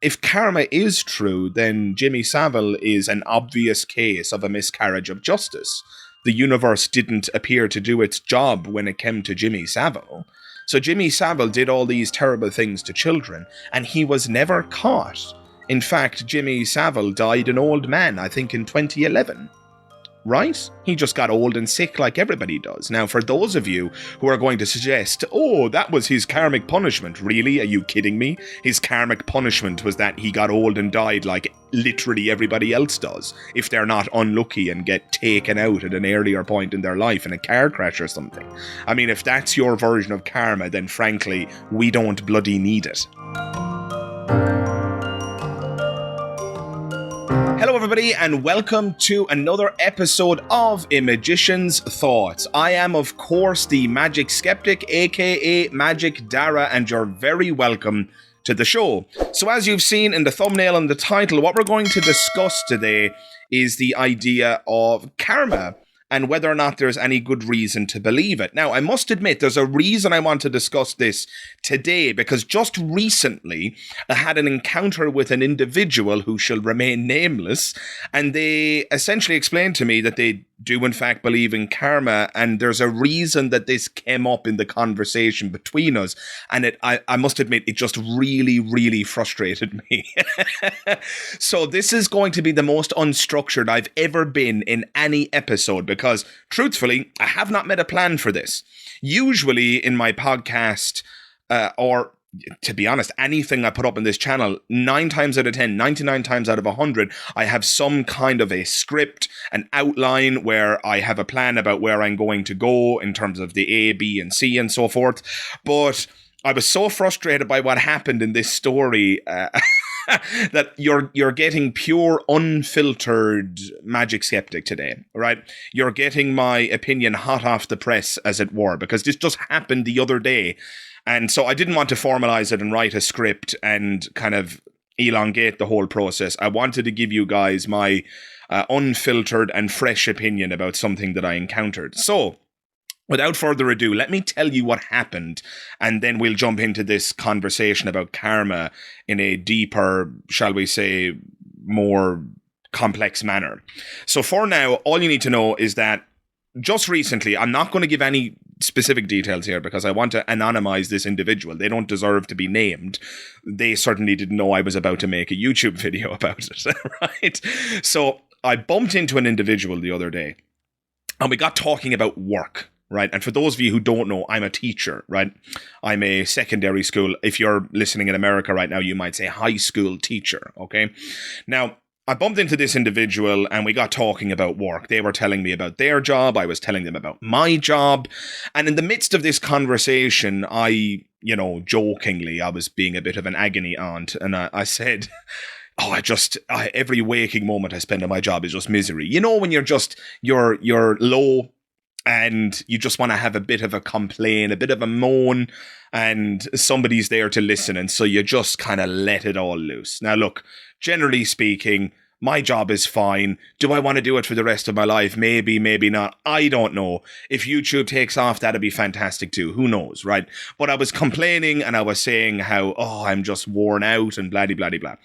if karma is true, then Jimmy Savile is an obvious case of a miscarriage of justice. The universe didn't appear to do its job when it came to Jimmy Savile. So Jimmy Savile did all these terrible things to children, and he was never caught. In fact, Jimmy Savile died an old man, I think in 2011. Right? He just got old and sick like everybody does. Now, for those of you who are going to suggest, oh, that was his karmic punishment. Really? Are you kidding me? His karmic punishment was that he got old and died like literally everybody else does, if they're not unlucky and get taken out at an earlier point in their life in a car crash or something. I mean, if that's your version of karma, then frankly, we don't bloody need it. Hello everybody and welcome to another episode of A Magician's Thoughts. I am of course the Magic Skeptic, aka Magic Dara, and you're very welcome to the show. So as you've seen in the thumbnail and the title, what we're going to discuss today is the idea of karma and whether or not there's any good reason to believe it. Now, I must admit, there's a reason I want to discuss this today, because just recently I had an encounter with an individual who shall remain nameless, and they essentially explained to me that they do in fact believe in karma, and there's a reason that this came up in the conversation between us, and I must admit, it just really frustrated me. So this is going to be the most unstructured I've ever been in any episode, because truthfully, I have not made a plan for this. Usually in my podcast, or to be honest, anything I put up in this channel, 9 times out of 10, 99 times out of 100, I have some kind of a script, an outline where I have a plan about where I'm going to go in terms of the A, B, and C and so forth. But I was so frustrated by what happened in this story that you're getting pure, unfiltered Magic Skeptic today, right? You're getting my opinion hot off the press, as it were, because this just happened the other day. And so I didn't want to formalize it and write a script and kind of elongate the whole process. I wanted to give you guys my unfiltered and fresh opinion about something that I encountered. So, without further ado, let me tell you what happened, and then we'll jump into this conversation about karma in a deeper, shall we say, more complex manner. So for now, all you need to know is that just recently, I'm not going to give any specific details here because I want to anonymize this individual. They don't deserve to be named. They certainly didn't know I was about to make a YouTube video about it, right? So I bumped into an individual the other day, and we got talking about work, right? And for those of you who don't know, I'm a teacher, right? I'm a secondary school. If you're listening in America right now, you might say high school teacher, okay? Now, I bumped into this individual and we got talking about work. They were telling me about their job. I was telling them about my job. And in the midst of this conversation, jokingly, I was being a bit of an agony aunt. And I said, every waking moment I spend on my job is just misery. You know, when you're low and you just want to have a bit of a complaint, a bit of a moan, and somebody's there to listen. And so you just kind of let it all loose. Now, look, generally speaking, my job is fine. Do I want to do it for the rest of my life? Maybe, maybe not. I don't know. If YouTube takes off, that'd be fantastic too. Who knows, right? But I was complaining and I was saying how, I'm just worn out and blah-de-blah-de-blah.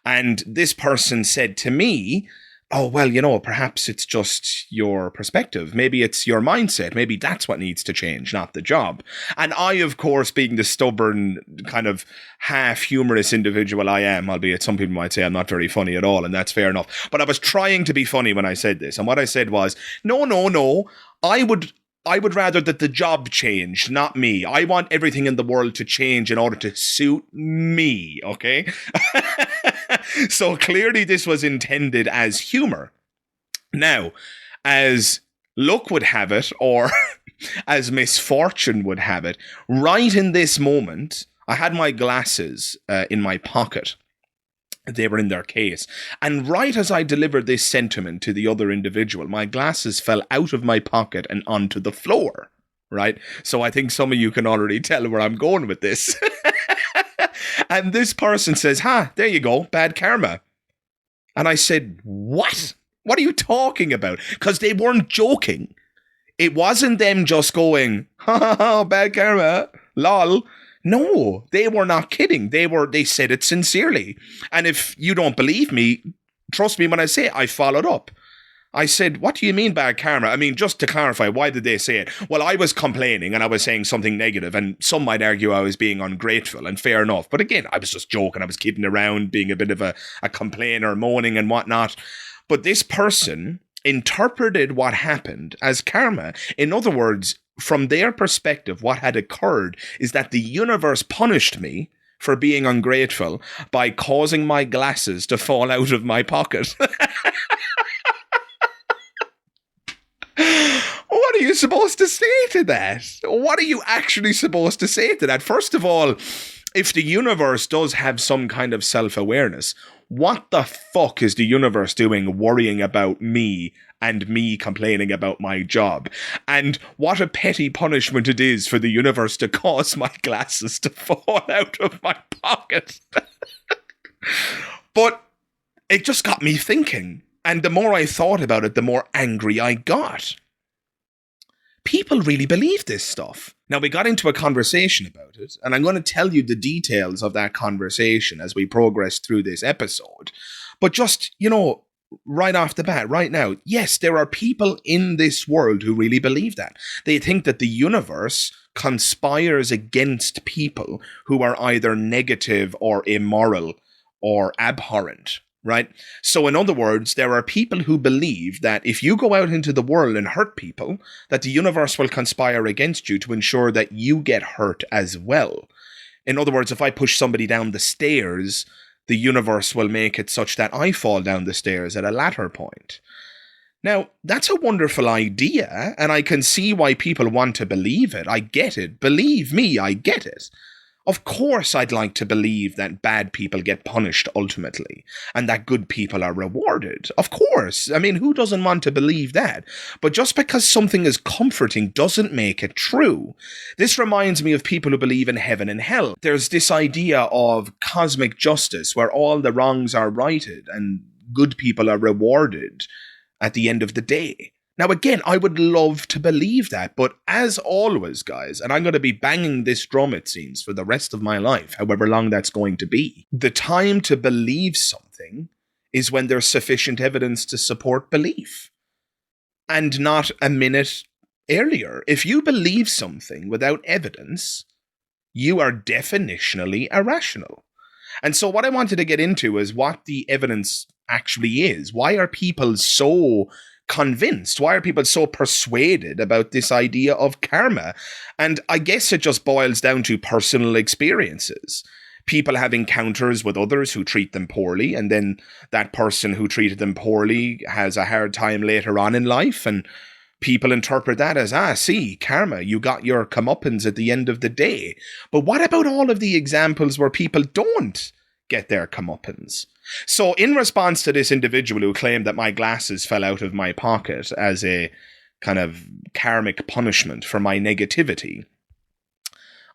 And this person said to me, perhaps it's just your perspective. Maybe it's your mindset. Maybe that's what needs to change, not the job. And I, of course, being the stubborn, kind of half humorous individual I am, albeit some people might say I'm not very funny at all, and that's fair enough. But I was trying to be funny when I said this. And what I said was, no, I would rather that the job changed, not me. I want everything in the world to change in order to suit me, okay? So clearly this was intended as humor. Now, as luck would have it, or as misfortune would have it, right in this moment, I had my glasses in my pocket. They were in their case. And right as I delivered this sentiment to the other individual, my glasses fell out of my pocket and onto the floor, right? So I think some of you can already tell where I'm going with this. And this person says, there you go, bad karma. And I said, what? What are you talking about? Because they weren't joking. It wasn't them just going, bad karma, lol. No, they were not kidding. They said it sincerely. And if you don't believe me, trust me when I say I followed up. I said, what do you mean bad karma? I mean, just to clarify, why did they say it? Well, I was complaining and I was saying something negative, and some might argue I was being ungrateful, and fair enough. But again, I was just joking. I was kidding around, being a bit of a complainer, moaning and whatnot. But this person interpreted what happened as karma. In other words, from their perspective, what had occurred is that the universe punished me for being ungrateful by causing my glasses to fall out of my pocket. What are you supposed to say to that? What are you actually supposed to say to that? First of all, if the universe does have some kind of self-awareness, what the fuck is the universe doing worrying about me and me complaining about my job? And what a petty punishment it is for the universe to cause my glasses to fall out of my pocket. But it just got me thinking. And the more I thought about it, the more angry I got. People really believe this stuff. Now, we got into a conversation about it, and I'm going to tell you the details of that conversation as we progress through this episode. But just, right off the bat, right now, yes, there are people in this world who really believe that. They think that the universe conspires against people who are either negative or immoral or abhorrent. Right? So in other words, there are people who believe that if you go out into the world and hurt people, that the universe will conspire against you to ensure that you get hurt as well. In other words, if I push somebody down the stairs, the universe will make it such that I fall down the stairs at a latter point. Now, that's a wonderful idea, and I can see why people want to believe it. I get it. Believe me, I get it. Of course, I'd like to believe that bad people get punished ultimately and that good people are rewarded. Of course. I mean, who doesn't want to believe that? But just because something is comforting doesn't make it true. This reminds me of people who believe in heaven and hell. There's this idea of cosmic justice where all the wrongs are righted and good people are rewarded at the end of the day. Now, again, I would love to believe that, but as always, guys, and I'm going to be banging this drum, it seems, for the rest of my life, however long that's going to be, the time to believe something is when there's sufficient evidence to support belief, and not a minute earlier. If you believe something without evidence, you are definitionally irrational. And so what I wanted to get into is what the evidence actually is. Why are people so convinced? Why are people so persuaded about this idea of karma? And I guess it just boils down to personal experiences. People have encounters with others who treat them poorly, and then that person who treated them poorly has a hard time later on in life, and people interpret that as, see, karma, you got your comeuppance at the end of the day. But what about all of the examples where people don't get their comeuppance? So in response to this individual who claimed that my glasses fell out of my pocket as a kind of karmic punishment for my negativity,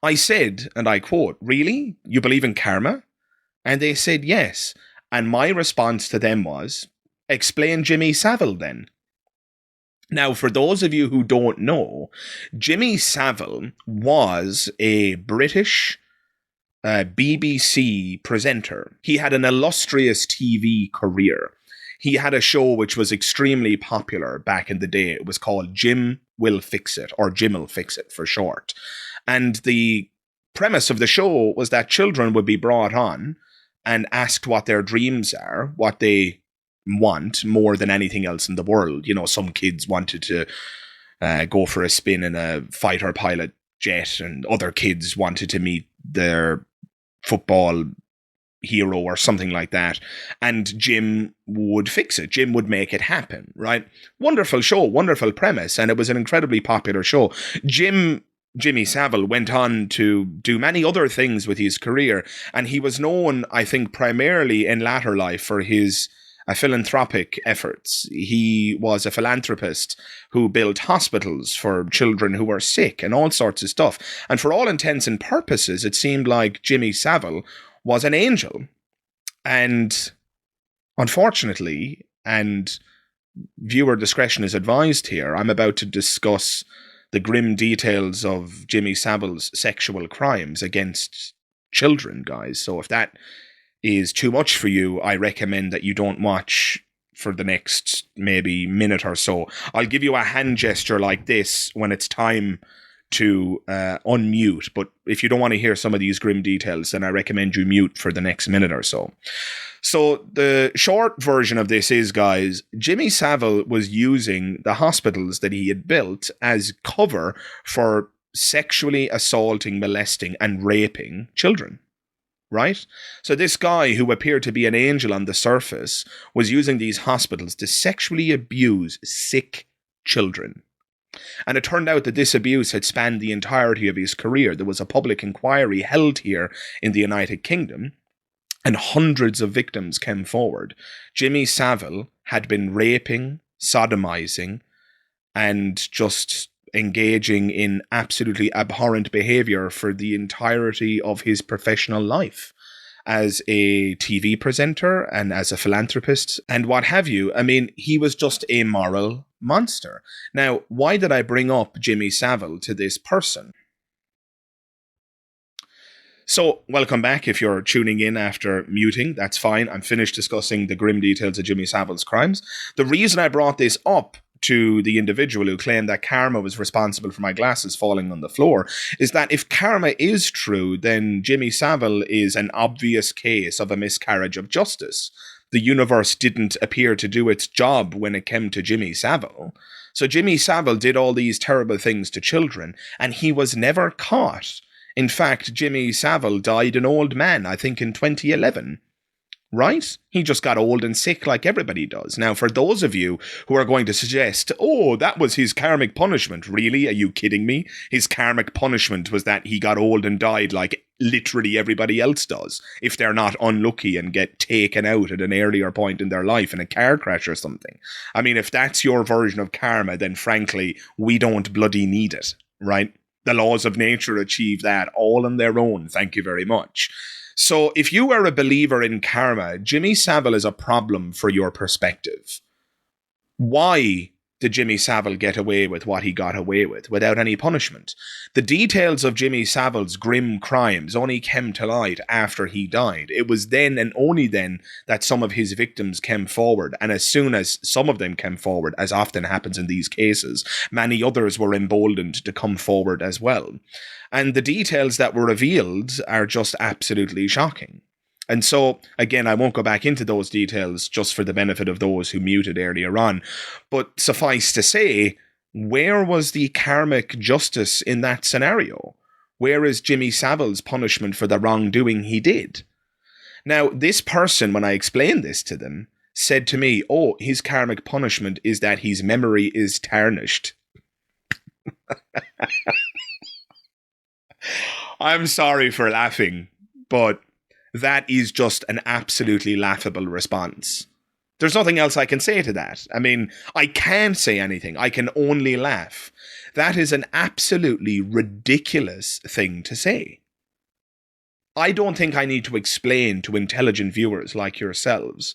I said, and I quote, "Really? You believe in karma?" And they said yes. And my response to them was, "Explain Jimmy Savile then." Now, for those of you who don't know, Jimmy Savile was a British BBC presenter. He had an illustrious TV career. He had a show which was extremely popular back in the day. It was called Jim Will Fix It, or Jim'll Fix It for short. And the premise of the show was that children would be brought on and asked what their dreams are, what they want more than anything else in the world. Some kids wanted to go for a spin in a fighter pilot jet, and other kids wanted to meet their football hero or something like that, and Jim would fix it. Jim would make it happen, right? Wonderful show, wonderful premise, and it was an incredibly popular show. Jimmy Savile went on to do many other things with his career, and he was known, I think, primarily in latter life for his philanthropic efforts. He was a philanthropist who built hospitals for children who were sick and all sorts of stuff. And for all intents and purposes, it seemed like Jimmy Savile was an angel. And unfortunately, and viewer discretion is advised here, I'm about to discuss the grim details of Jimmy Savile's sexual crimes against children, guys. So if that is too much for you, I recommend that you don't watch for the next maybe minute or so. I'll give you a hand gesture like this when it's time to unmute, but if you don't want to hear some of these grim details, then I recommend you mute for the next minute or so. So the short version of this is, guys, Jimmy Savile was using the hospitals that he had built as cover for sexually assaulting, molesting, and raping children. Right? So this guy, who appeared to be an angel on the surface, was using these hospitals to sexually abuse sick children. And it turned out that this abuse had spanned the entirety of his career. There was a public inquiry held here in the United Kingdom, and hundreds of victims came forward. Jimmy Savile had been raping, sodomizing, and just engaging in absolutely abhorrent behavior for the entirety of his professional life as a TV presenter and as a philanthropist and what have you. I mean, he was just a moral monster. Now, why did I bring up Jimmy Savile to this person? So, welcome back. If you're tuning in after muting, that's fine. I'm finished discussing the grim details of Jimmy Savile's crimes. The reason I brought this up to the individual who claimed that karma was responsible for my glasses falling on the floor is that if karma is true, then Jimmy Savile is an obvious case of a miscarriage of justice. The universe didn't appear to do its job when it came to Jimmy Savile. So Jimmy Savile did all these terrible things to children, and he was never caught. In fact, Jimmy Savile died an old man, I think in 2011. Right? He just got old and sick like everybody does. Now, for those of you who are going to suggest, oh, that was his karmic punishment. Really? Are you kidding me? His karmic punishment was that he got old and died like literally everybody else does, if they're not unlucky and get taken out at an earlier point in their life in a car crash or something. I mean, if that's your version of karma, then frankly, we don't bloody need it, right? The laws of nature achieve that all on their own. Thank you very much. So if you are a believer in karma, Jimmy Savile is a problem for your perspective. Why did Jimmy Savile get away with what he got away with without any punishment? The details of Jimmy Savile's grim crimes only came to light after he died. It was then and only then that some of his victims came forward, and as soon as some of them came forward, as often happens in these cases, many others were emboldened to come forward as well. And the details that were revealed are just absolutely shocking. And so, again, I won't go back into those details just for the benefit of those who muted earlier on. But suffice to say, where was the karmic justice in that scenario? Where is Jimmy Savile's punishment for the wrongdoing he did? Now, this person, when I explained this to them, said to me, oh, his karmic punishment is that his memory is tarnished. I'm sorry for laughing, but that is just an absolutely laughable response. There's nothing else I can say to that. I mean, I can't say anything. I can only laugh. That is an absolutely ridiculous thing to say. I don't think I need to explain to intelligent viewers like yourselves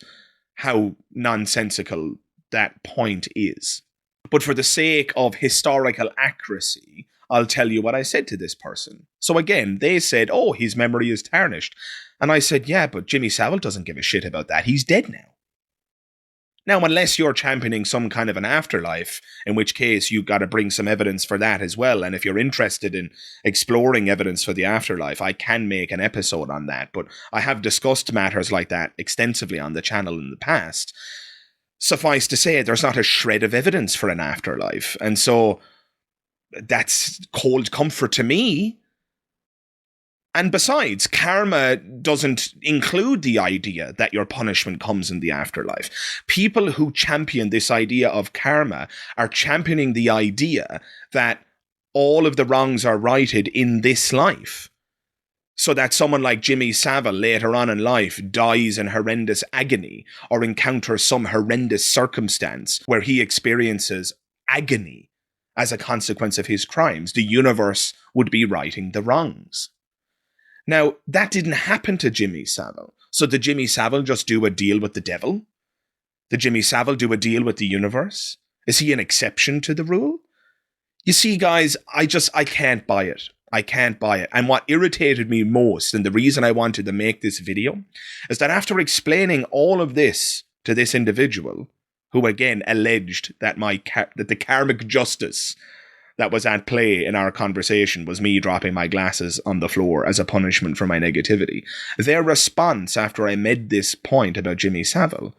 how nonsensical that point is. But for the sake of historical accuracy, I'll tell you what I said to this person. So again, they said, oh, his memory is tarnished. And I said, yeah, but Jimmy Savile doesn't give a shit about that. He's dead now. Now, unless you're championing some kind of an afterlife, in which case you've got to bring some evidence for that as well. And if you're interested in exploring evidence for the afterlife, I can make an episode on that. But I have discussed matters like that extensively on the channel in the past. Suffice to say, there's not a shred of evidence for an afterlife. And so that's cold comfort to me. And besides, karma doesn't include the idea that your punishment comes in the afterlife. People who champion this idea of karma are championing the idea that all of the wrongs are righted in this life. So that someone like Jimmy Savile later on in life dies in horrendous agony or encounters some horrendous circumstance where he experiences agony as a consequence of his crimes. The universe would be righting the wrongs. Now, that didn't happen to Jimmy Savile. So did Jimmy Savile just do a deal with the devil? Did Jimmy Savile do a deal with the universe? Is he an exception to the rule? You see, guys, I can't buy it. I can't buy it. And what irritated me most, and the reason I wanted to make this video, is that after explaining all of this to this individual, who again alleged that that the karmic justice that was at play in our conversation was me dropping my glasses on the floor as a punishment for my negativity, their response after I made this point about Jimmy Savile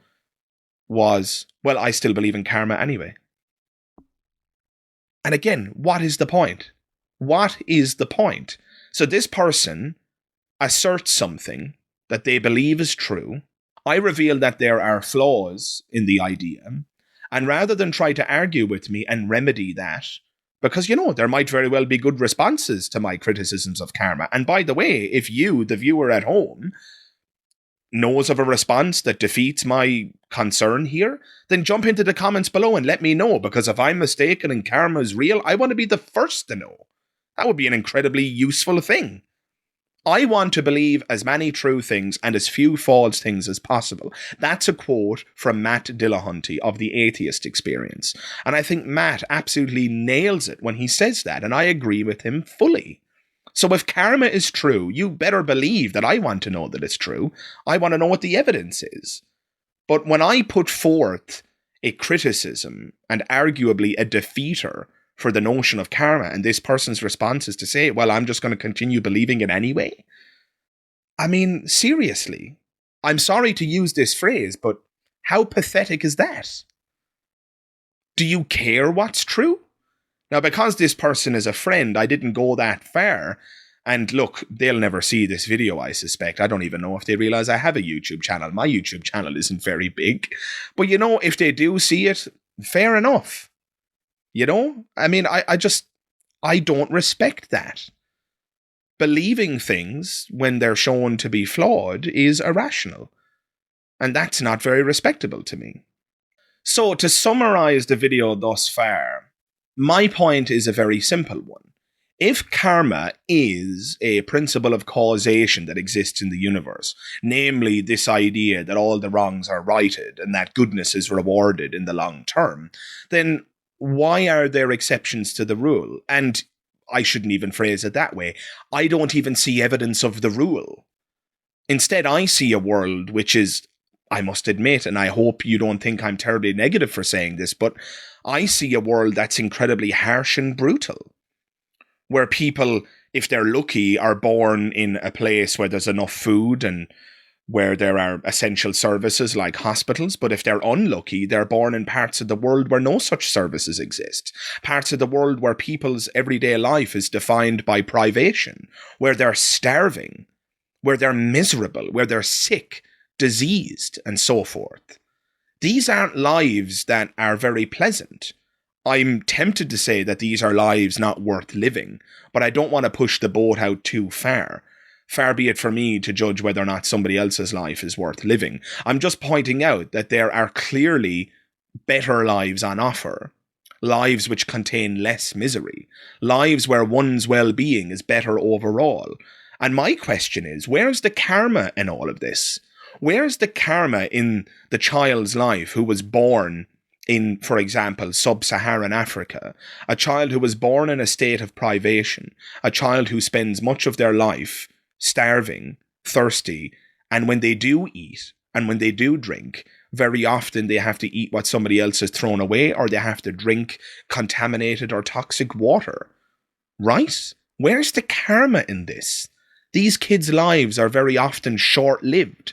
was, well, I still believe in karma anyway. And again, what is the point? What is the point? So this person asserts something that they believe is true. I reveal that there are flaws in the idea. And rather than try to argue with me and remedy that, because, there might very well be good responses to my criticisms of karma. And by the way, if you, the viewer at home, knows of a response that defeats my concern here, then jump into the comments below and let me know, because if I'm mistaken and karma is real, I want to be the first to know. That would be an incredibly useful thing. I want to believe as many true things and as few false things as possible. That's a quote from Matt Dillahunty of the Atheist Experience. And I think Matt absolutely nails it when he says that, and I agree with him fully. So if karma is true, you better believe that I want to know that it's true. I want to know what the evidence is. But when I put forth a criticism and arguably a defeater for the notion of karma, and this person's response is to say, well, I'm just going to continue believing it anyway. I mean, seriously, I'm sorry to use this phrase, but how pathetic is that? Do you care what's true? Now, because this person is a friend, I didn't go that far. And look, they'll never see this video, I suspect. I don't even know if they realize I have a YouTube channel. My YouTube channel isn't very big. But if they do see it, fair enough. I mean, I don't respect that. Believing things when they're shown to be flawed is irrational. And that's not very respectable to me. So to summarize the video thus far, my point is a very simple one. If karma is a principle of causation that exists in the universe, namely this idea that all the wrongs are righted and that goodness is rewarded in the long term, then why are there exceptions to the rule? And I shouldn't even phrase it that way. I don't even see evidence of the rule. Instead, I see a world which is, I must admit, and I hope you don't think I'm terribly negative for saying this, but I see a world that's incredibly harsh and brutal, where people, if they're lucky, are born in a place where there's enough food and where there are essential services like hospitals, but if they're unlucky, they're born in parts of the world where no such services exist. Parts of the world where people's everyday life is defined by privation, where they're starving, where they're miserable, where they're sick, diseased, and so forth. These aren't lives that are very pleasant. I'm tempted to say that these are lives not worth living, but I don't want to push the boat out too far. Far be it for me to judge whether or not somebody else's life is worth living. I'm just pointing out that there are clearly better lives on offer. Lives which contain less misery. Lives where one's well-being is better overall. And my question is, where's the karma in all of this? Where's the karma in the child's life who was born in, for example, sub-Saharan Africa? A child who was born in a state of privation. A child who spends much of their life starving, thirsty, and when they do eat and when they do drink, very often they have to eat what somebody else has thrown away, or they have to drink contaminated or toxic water. Right? Where's the karma in this? These kids' lives are very often short-lived,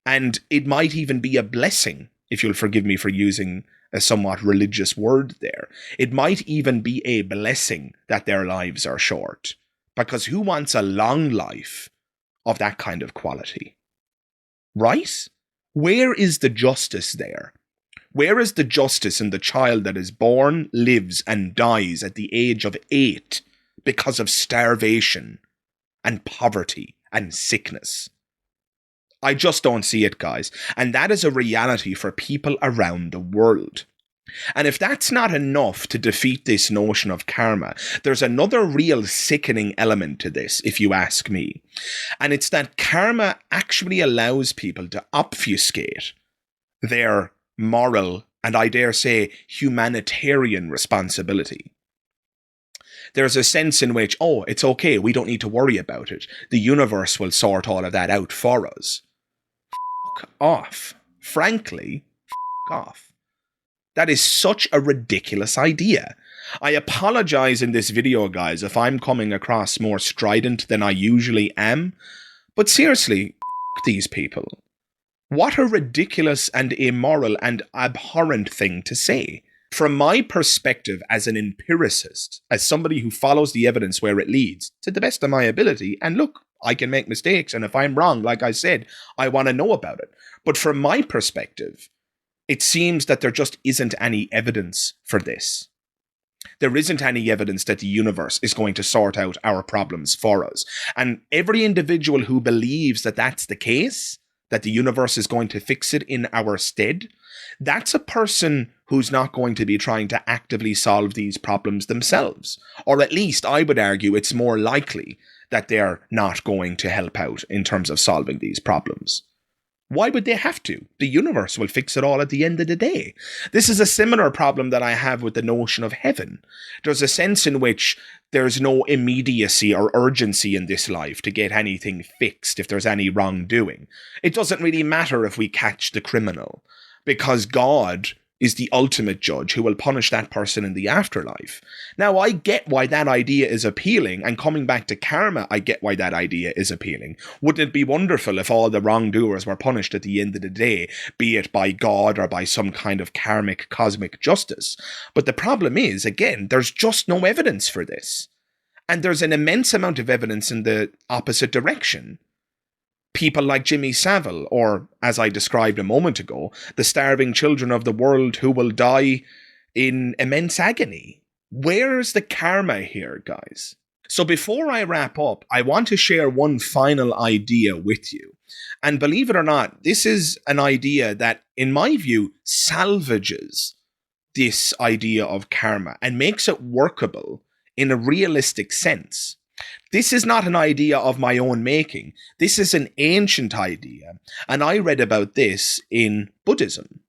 and it might even be a blessing, if you'll forgive me for using a somewhat religious word there. It might even be a blessing that their lives are short. Because who wants a long life of that kind of quality? Right? Where is the justice there? Where is the justice in the child that is born, lives, and dies at the age of 8 because of starvation and poverty and sickness? I just don't see it, guys. And that is a reality for people around the world. And if that's not enough to defeat this notion of karma, there's another real sickening element to this, if you ask me. And it's that karma actually allows people to obfuscate their moral and, I dare say, humanitarian responsibility. There's a sense in which, oh, it's okay, we don't need to worry about it. The universe will sort all of that out for us. Fuck off. Frankly, fuck off. That is such a ridiculous idea. I apologize in this video, guys, if I'm coming across more strident than I usually am. But seriously, fuck these people. What a ridiculous and immoral and abhorrent thing to say. From my perspective as an empiricist, as somebody who follows the evidence where it leads, to the best of my ability, and look, I can make mistakes, and if I'm wrong, like I said, I want to know about it. But from my perspective, it seems that there just isn't any evidence for this. There isn't any evidence that the universe is going to sort out our problems for us. And every individual who believes that that's the case, that the universe is going to fix it in our stead, that's a person who's not going to be trying to actively solve these problems themselves. Or at least I would argue it's more likely that they're not going to help out in terms of solving these problems. Why would they have to? The universe will fix it all at the end of the day. This is a similar problem that I have with the notion of heaven. There's a sense in which there's no immediacy or urgency in this life to get anything fixed if there's any wrongdoing. It doesn't really matter if we catch the criminal, because God is the ultimate judge who will punish that person in the afterlife. Now, I get why that idea is appealing, and coming back to karma, I get why that idea is appealing. Wouldn't it be wonderful if all the wrongdoers were punished at the end of the day, be it by God or by some kind of karmic, cosmic justice? But the problem is, again, there's just no evidence for this. And there's an immense amount of evidence in the opposite direction. People like Jimmy Savile, or, as I described a moment ago, the starving children of the world who will die in immense agony. Where's the karma here, guys? So before I wrap up, I want to share one final idea with you. And believe it or not, this is an idea that, in my view, salvages this idea of karma and makes it workable in a realistic sense. This is not an idea of my own making. This is an ancient idea, and I read about this in Buddhism.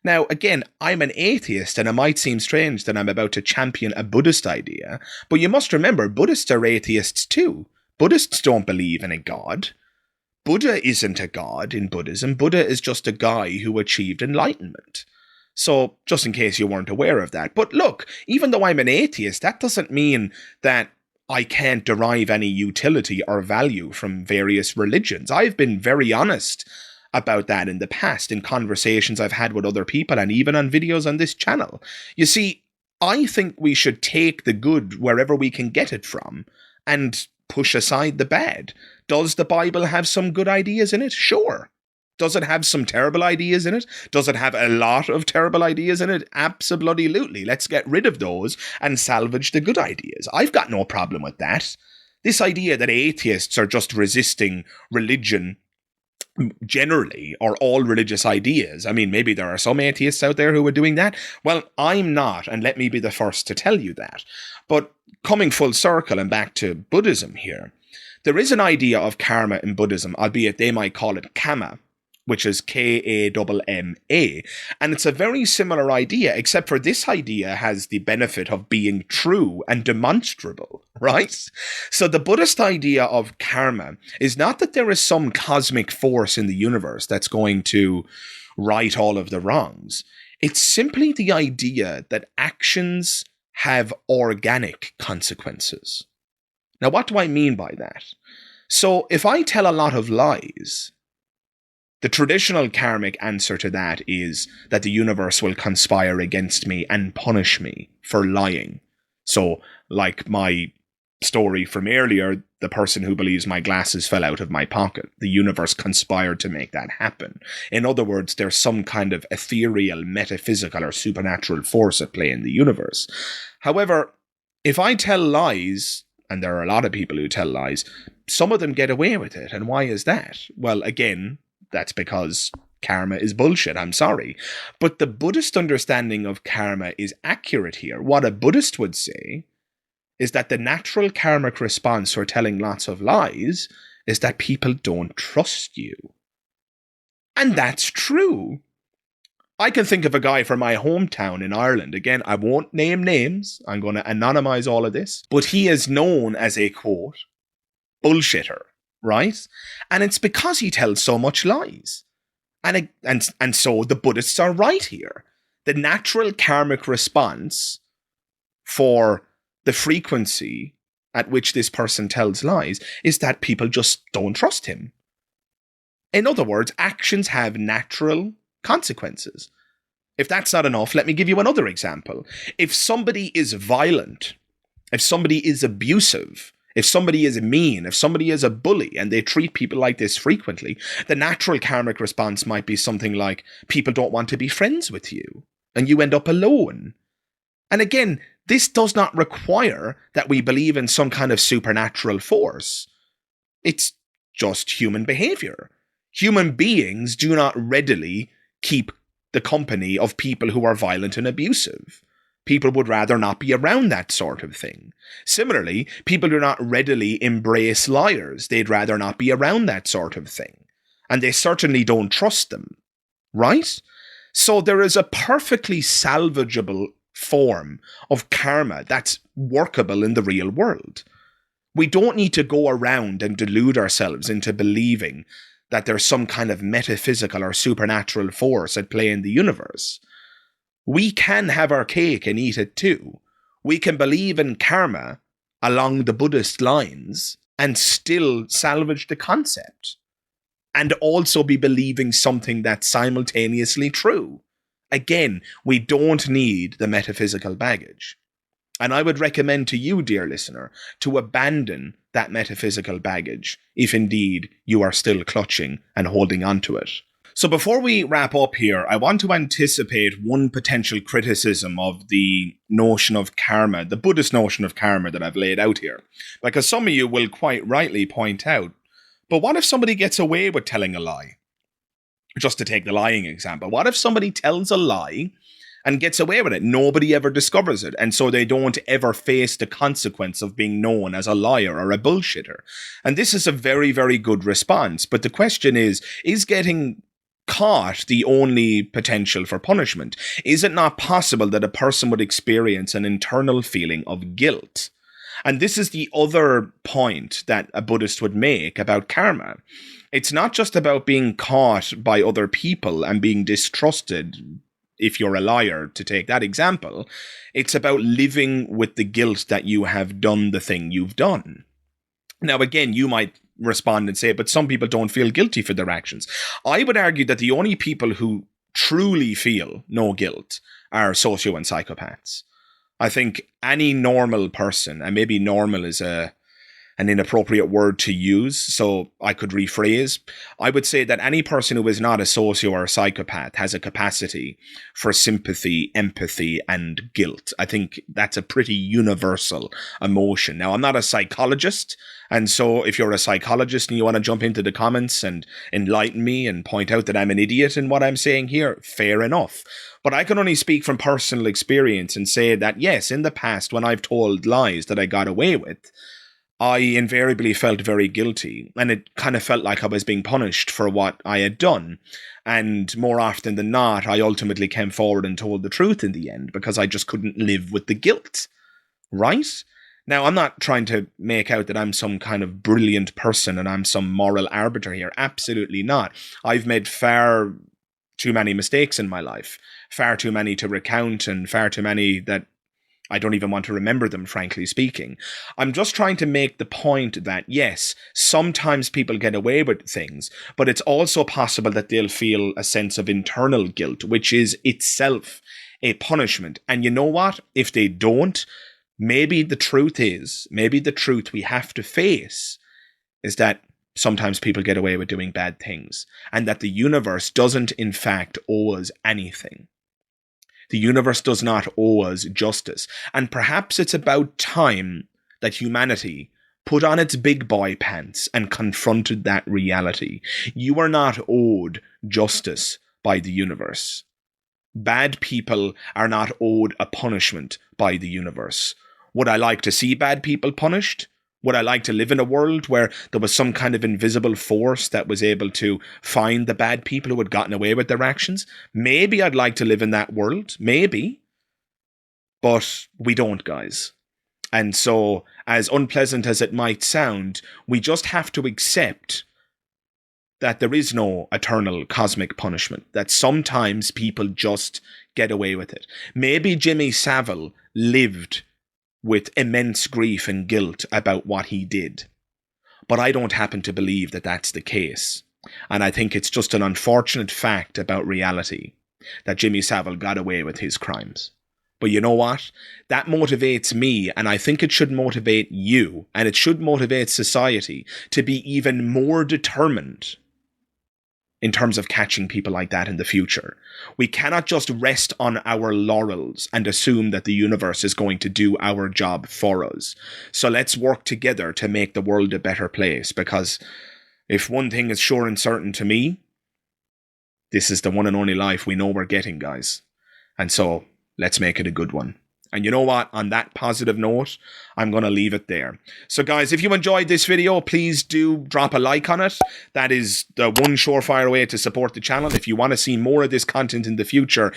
Now, again, I'm an atheist, and it might seem strange that I'm about to champion a Buddhist idea, but you must remember, Buddhists are atheists too. Buddhists don't believe in a god. Buddha isn't a god in Buddhism. Buddha is just a guy who achieved enlightenment. So, just in case you weren't aware of that. But look, even though I'm an atheist, that doesn't mean that I can't derive any utility or value from various religions. I've been very honest about that in the past, in conversations I've had with other people and even on videos on this channel. You see, I think we should take the good wherever we can get it from and push aside the bad. Does the Bible have some good ideas in it? Sure. Does it have some terrible ideas in it? Does it have a lot of terrible ideas in it? Absolutely. Let's get rid of those and salvage the good ideas. I've got no problem with that. This idea that atheists are just resisting religion generally, or all religious ideas. I mean, maybe there are some atheists out there who are doing that. Well, I'm not, and let me be the first to tell you that. But coming full circle and back to Buddhism here, there is an idea of karma in Buddhism, albeit they might call it kamma, which is Kamma, and it's a very similar idea, except for this idea has the benefit of being true and demonstrable, right? So the Buddhist idea of karma is not that there is some cosmic force in the universe that's going to right all of the wrongs. It's simply the idea that actions have organic consequences. Now, what do I mean by that? So if I tell a lot of lies, the traditional karmic answer to that is that the universe will conspire against me and punish me for lying. So, like my story from earlier, the person who believes my glasses fell out of my pocket, the universe conspired to make that happen. In other words, there's some kind of ethereal, metaphysical, or supernatural force at play in the universe. However, if I tell lies, and there are a lot of people who tell lies, some of them get away with it. And why is that? Well, again, that's because karma is bullshit, I'm sorry. But the Buddhist understanding of karma is accurate here. What a Buddhist would say is that the natural karmic response for telling lots of lies is that people don't trust you. And that's true. I can think of a guy from my hometown in Ireland. Again, I won't name names. I'm going to anonymize all of this. But he is known as a, quote, bullshitter, right? And it's because he tells so much lies. And so the Buddhists are right here. The natural karmic response for the frequency at which this person tells lies is that people just don't trust him. In other words, actions have natural consequences. If that's not enough, let me give you another example. If somebody is violent, if somebody is abusive, if somebody is mean, if somebody is a bully, and they treat people like this frequently, the natural karmic response might be something like, people don't want to be friends with you, and you end up alone. And again, this does not require that we believe in some kind of supernatural force. It's just human behavior. Human beings do not readily keep the company of people who are violent and abusive. People would rather not be around that sort of thing. Similarly, people do not readily embrace liars. They'd rather not be around that sort of thing. And they certainly don't trust them. Right? So there is a perfectly salvageable form of karma that's workable in the real world. We don't need to go around and delude ourselves into believing that there's some kind of metaphysical or supernatural force at play in the universe. We can have our cake and eat it too. We can believe in karma along the Buddhist lines and still salvage the concept. And also be believing something that's simultaneously true. Again, we don't need the metaphysical baggage. And I would recommend to you, dear listener, to abandon that metaphysical baggage if indeed you are still clutching and holding on to it. So before we wrap up here, I want to anticipate one potential criticism of the notion of karma, the Buddhist notion of karma that I've laid out here. Because some of you will quite rightly point out, but what if somebody gets away with telling a lie? Just to take the lying example, what if somebody tells a lie and gets away with it? Nobody ever discovers it, and so they don't ever face the consequence of being known as a liar or a bullshitter. And this is a very, very good response. But the question is getting caught the only potential for punishment? Is it not possible that a person would experience an internal feeling of guilt? And this is the other point that a Buddhist would make about karma. It's not just about being caught by other people and being distrusted if you're a liar, to take that example. It's about living with the guilt that you have done the thing you've done. Now, again, you might respond and say, but some people don't feel guilty for their actions. I would argue that the only people who truly feel no guilt are socio and psychopaths. I think any normal person, and maybe normal is an inappropriate word to use, so I could rephrase. I would say that any person who is not a socio or a psychopath has a capacity for sympathy, empathy, and guilt. I think that's a pretty universal emotion. Now, I'm not a psychologist, and so if you're a psychologist and you want to jump into the comments and enlighten me and point out that I'm an idiot in what I'm saying here, fair enough. But I can only speak from personal experience and say that, yes, in the past, when I've told lies that I got away with, I invariably felt very guilty, and it kind of felt like I was being punished for what I had done. And more often than not, I ultimately came forward and told the truth in the end because I just couldn't live with the guilt. Right? Now, I'm not trying to make out that I'm some kind of brilliant person and I'm some moral arbiter here. Absolutely not. I've made far too many mistakes in my life, far too many to recount, and far too many that I don't even want to remember them, frankly speaking. I'm just trying to make the point that, yes, sometimes people get away with things, but it's also possible that they'll feel a sense of internal guilt, which is itself a punishment. And you know what? If they don't, maybe the truth we have to face is that sometimes people get away with doing bad things, and that the universe doesn't, in fact, owe us anything. The universe does not owe us justice. And perhaps it's about time that humanity put on its big boy pants and confronted that reality. You are not owed justice by the universe. Bad people are not owed a punishment by the universe. Would I like to see bad people punished? Would I like to live in a world where there was some kind of invisible force that was able to find the bad people who had gotten away with their actions? Maybe I'd like to live in that world. Maybe. But we don't, guys. And so, as unpleasant as it might sound, we just have to accept that there is no eternal cosmic punishment, that sometimes people just get away with it. Maybe Jimmy Savile lived with immense grief and guilt about what he did, but I don't happen to believe that that's the case. And I think it's just an unfortunate fact about reality that Jimmy Savile got away with his crimes. But you know what? That motivates me, and I think it should motivate you, and it should motivate society to be even more determined in terms of catching people like that in the future. We cannot just rest on our laurels and assume that the universe is going to do our job for us. So let's work together to make the world a better place, because if one thing is sure and certain to me, this is the one and only life we know we're getting, guys. And so let's make it a good one. And you know what? On that positive note, I'm going to leave it there. So guys, if you enjoyed this video, please do drop a like on it. That is the one surefire way to support the channel. If you want to see more of this content in the future,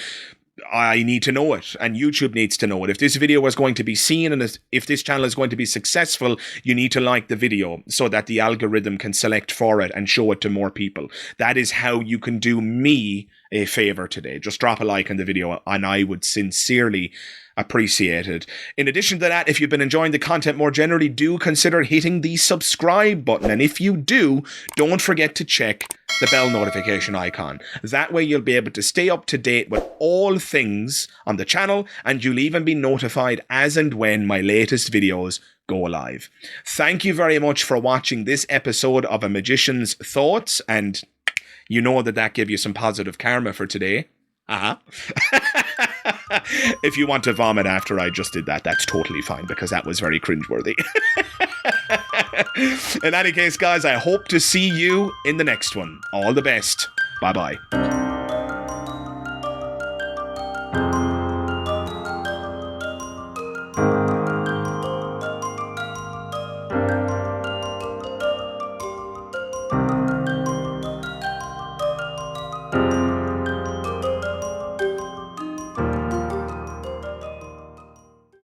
I need to know it, and YouTube needs to know it. If this video is going to be seen and if this channel is going to be successful, you need to like the video so that the algorithm can select for it and show it to more people. That is how you can do me a favor today. Just drop a like on the video and I would sincerely appreciate it. In addition to that, if you've been enjoying the content more generally, do consider hitting the subscribe button. And if you do, don't forget to check the bell notification icon. That way you'll be able to stay up to date with all things on the channel, and you'll even be notified as and when my latest videos go live. Thank you very much for watching this episode of A Magician's Thoughts, and you know that gave you some positive karma for today. If you want to vomit after I just did that, that's totally fine, because that was very cringeworthy. In any case, guys, I hope to see you in the next one. All the best. Bye-bye.